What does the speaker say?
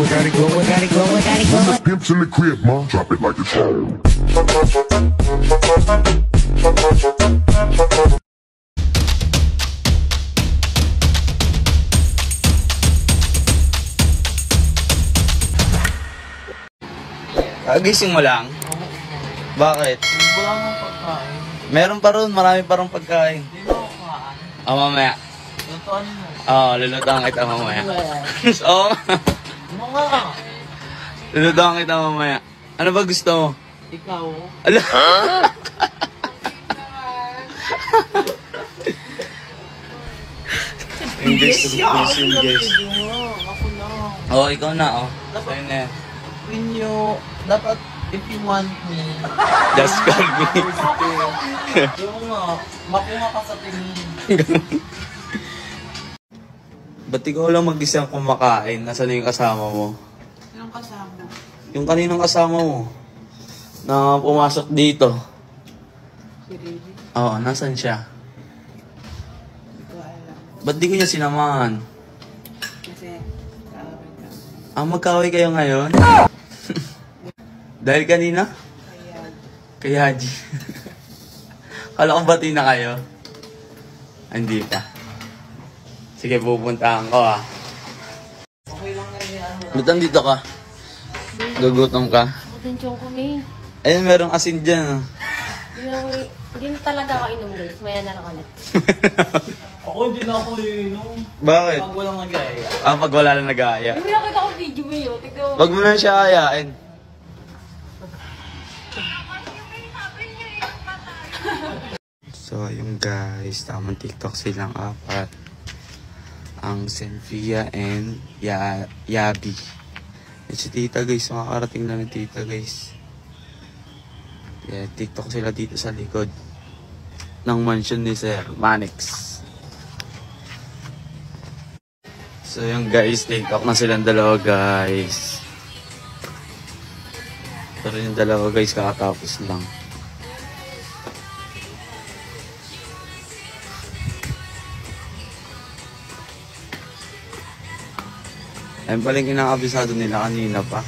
gotta go, I gotta go, I gotta go. When the pimp's in the crib, ma, drop it like it's home. Gising mo lang? Bakit? Wala nang pagkain. Meron pa ron, marami pa ron pagkain. Hindi na ako kumaan. Mamaya. Lutuan mo. Lulutuan kita mamaya. Wala. Oo. Ano nga? Lulutuan kita mamaya. Ano ba gusto mo? Ikaw. Ala. English to guys. Ako na. Oo, ikaw na, oh. Sa'yo na yan. When you, dapat, if you want me, Just call me. yung nga, makuha ka sa tingin. Ba't ikaw lang mag-isang kumakain? Nasaan na yung kasama mo? Sinong kasama? Yung kaninang kasama mo na pumasok dito. Si Riri. Oo, nasan siya? Hindi ko alam. Ba't di ko niya sinamahan? Kasi, kaaway ka. Magkaway kayo ngayon? Dahil kanina? Kay Haji. Kala ko bati na kayo? Hindi pa. Sige, pupuntahan ko ah. Okay lang na rin ano. Ba't nandito ka? Gugutom ka? Atensyon ko, May. Ayun, merong asin dyan ah. Hindi na talaga ako inom, guys. Maya na lang ulit. Ako hindi na ako inom. Bakit? Pag walang nag-aya. Pag wala na nag-aaya. May nakita ko video, May. Tignan mo. Wag mo na siya ayain. So, ayun guys, tamang TikTok silang apat. Ang Senfia and Yabi. At si Tita guys, makakarating na ng Tita guys. Yeah, TikTok sila dito sa likod ng mansion ni Sir Manix. So yung guys, TikTok na silang dalawa guys. Pero yung dalawa guys, kakatapos lang. Ayun pala yung kinakabisado nila kanina pa.